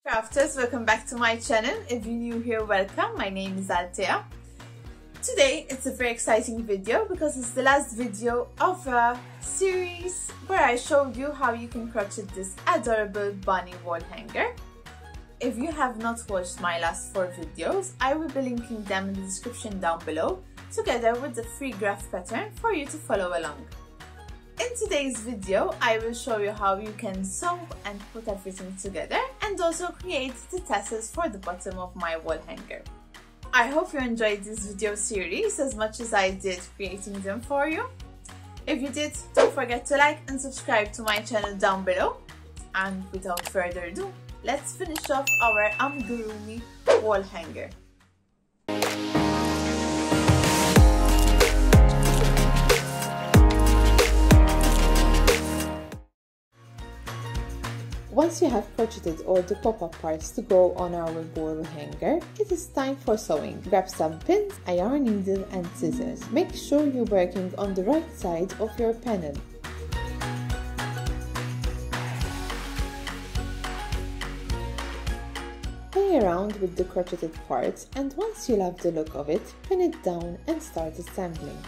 Crafters, welcome back to my channel. If you're new here, welcome. My name is Althea. Today it's a very exciting video because it's the last video of a series where I showed you how you can crochet this adorable bunny wall hanger. If you have not watched my last 4 videos, I will be linking them in the description down below, together with the free graph pattern for you to follow along. In today's video, I will show you how you can sew and put everything together and also create the tassels for the bottom of my wall hanger. I hope you enjoyed this video series as much as I did creating them for you. If you did, don't forget to like and subscribe to my channel down below. And without further ado, let's finish off our amigurumi wall hanger. Once you have crocheted all the pop-up parts to go on our wall hanger, it is time for sewing. Grab some pins, a yarn needle and scissors. Make sure you're working on the right side of your panel. Play around with the crocheted parts, and once you love the look of it, pin it down and start assembling.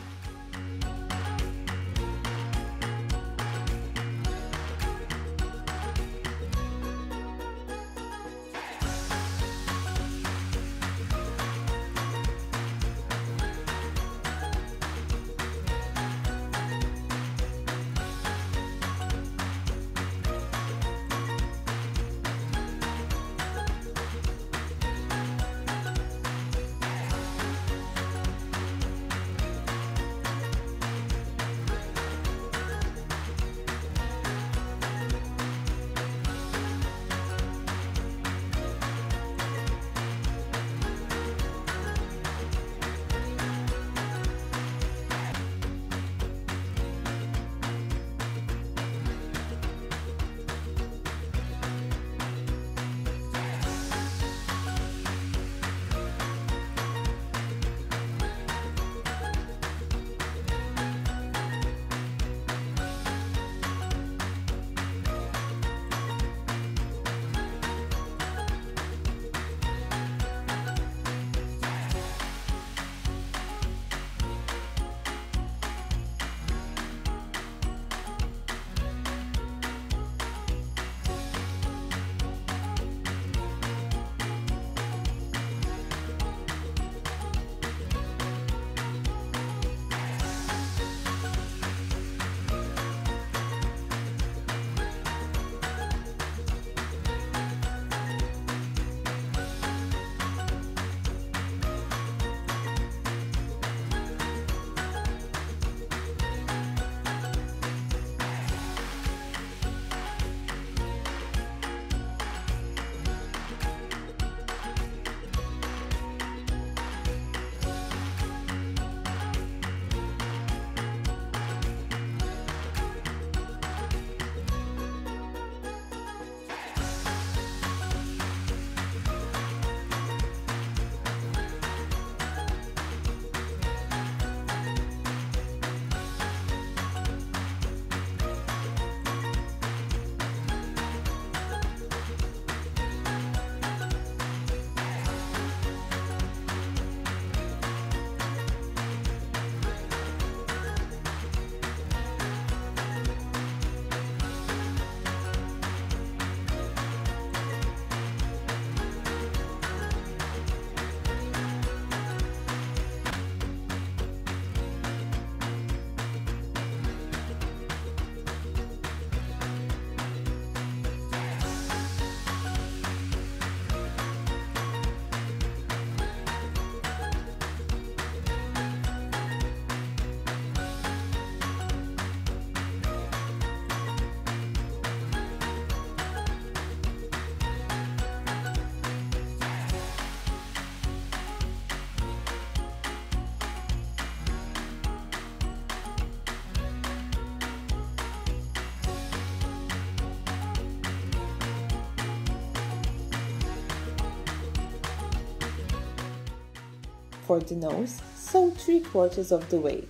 For the nose, sew 3/4 of the way.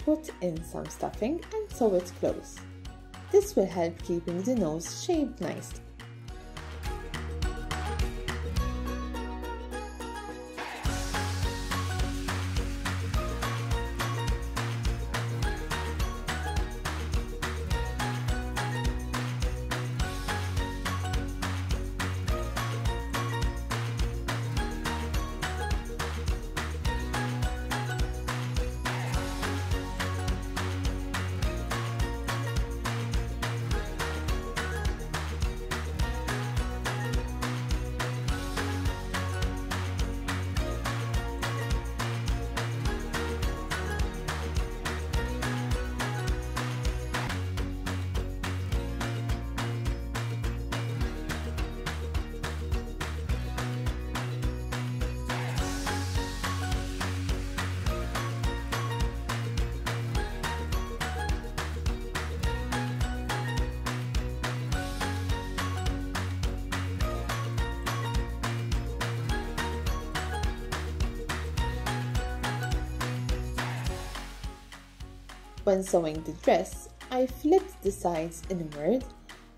put in some stuffing and sew it close. This will help keeping the nose shaped nicely. When sewing the dress, I flipped the sides inward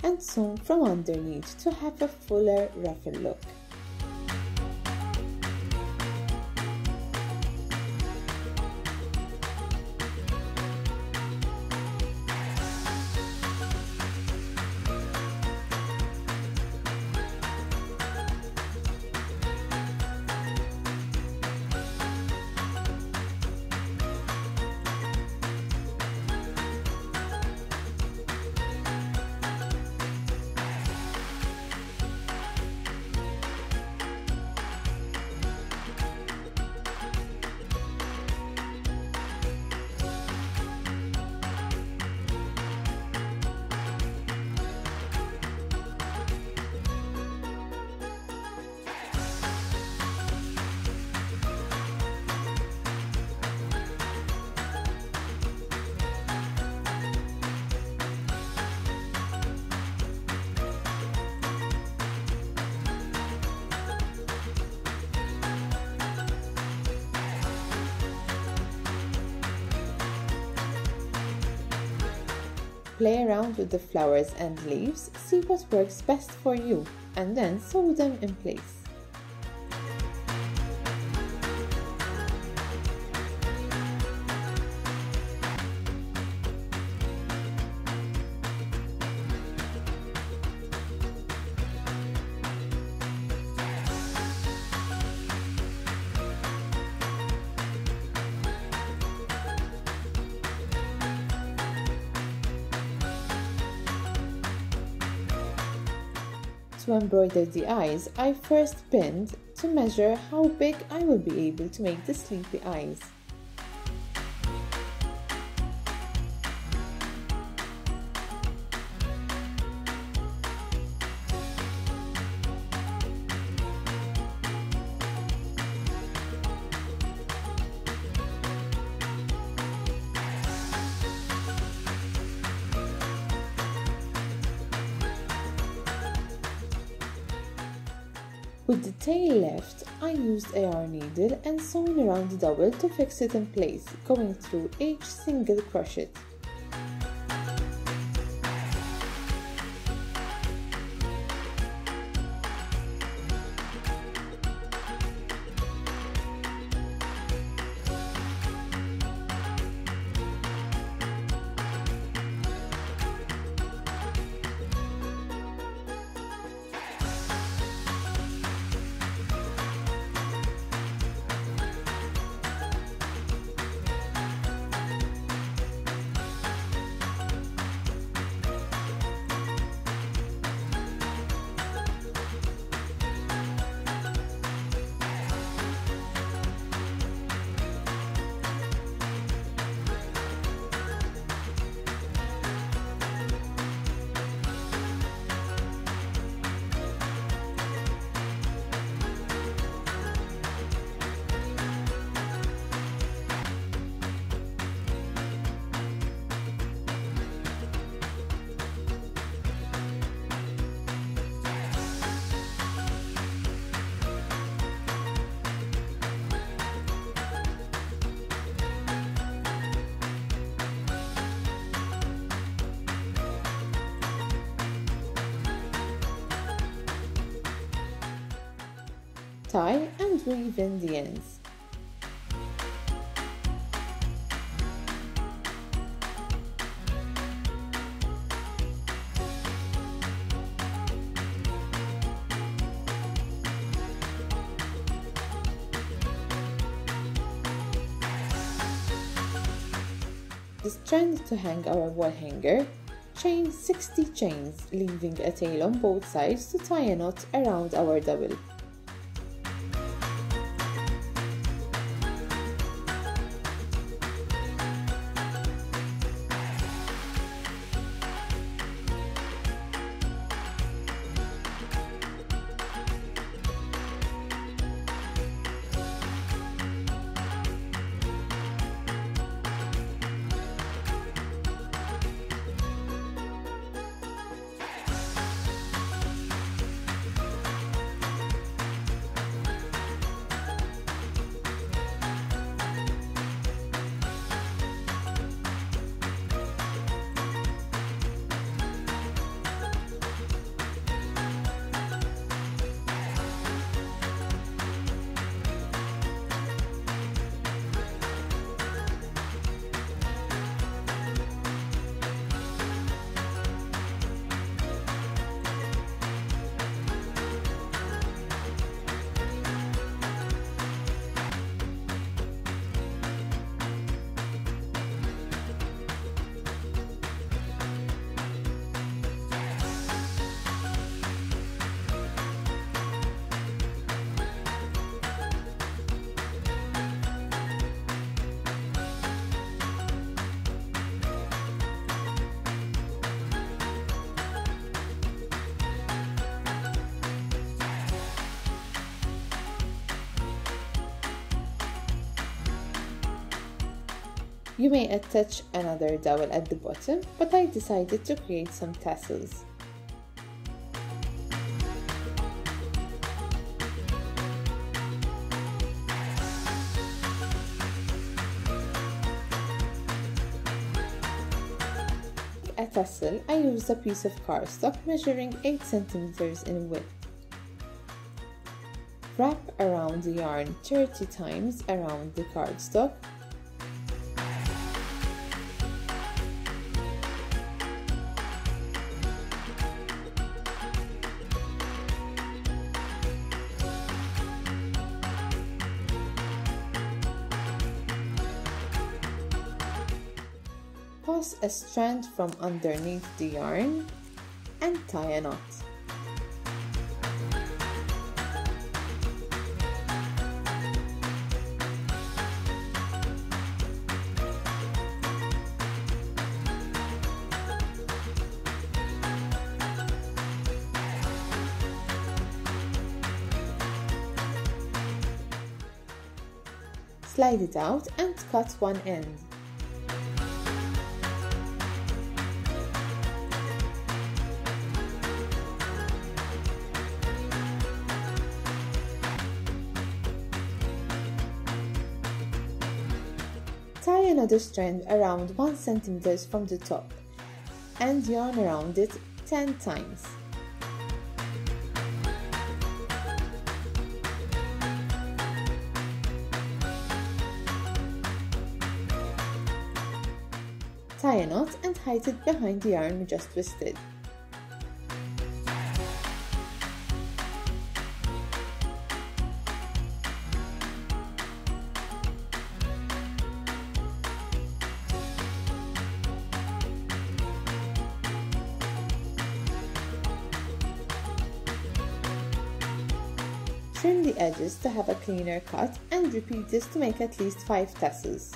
and sewn from underneath to have a fuller ruffle look. Play around with the flowers and leaves, see what works best for you, and then sew them in place. To embroider the eyes, I first pinned to measure how big I will be able to make the sleepy eyes. With the tail left, I used a yarn needle and sewn around the dowel to fix it in place, going through each single crochet. tie and weave in the ends. The strand to hang our wall hanger, chain 60 chains, leaving a tail on both sides to tie a knot around our dowel. You may attach another dowel at the bottom, but I decided to create some tassels. A tassel, I used a piece of cardstock measuring 8 cm in width. Wrap around the yarn 30 times around the cardstock. Pass a strand from underneath the yarn and tie a knot. Slide it out and cut one end. Tie another strand around 1 cm from the top and yarn around it 10 times. Tie a knot and hide it behind the yarn we just twisted. Trim the edges to have a cleaner cut and repeat this to make at least 5 tassels.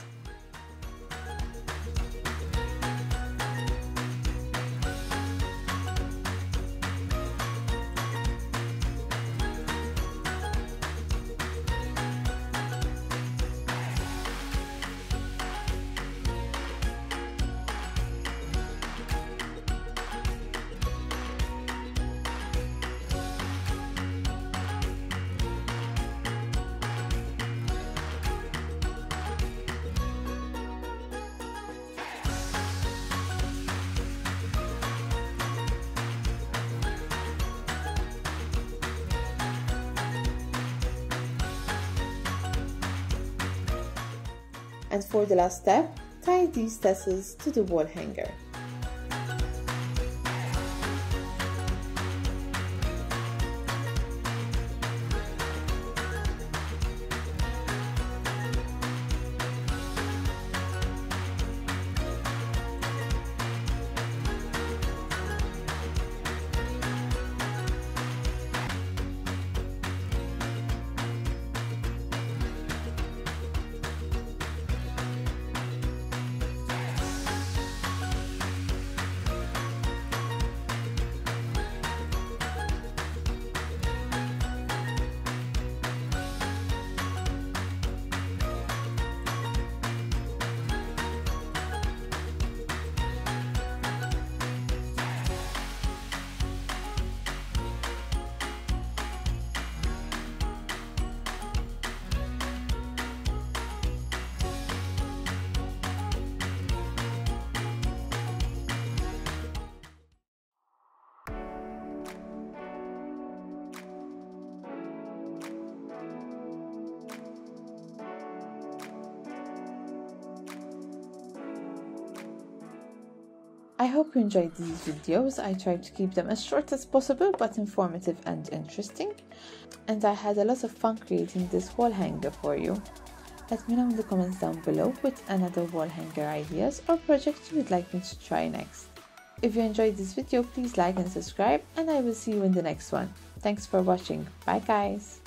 And for the last step, tie these tassels to the wall hanger. I hope you enjoyed these videos. I tried to keep them as short as possible but informative and interesting. And I had a lot of fun creating this wall hanger for you. Let me know in the comments down below with another wall hanger ideas or projects you would like me to try next. If you enjoyed this video, please like and subscribe, and I will see you in the next one. Thanks for watching. Bye guys!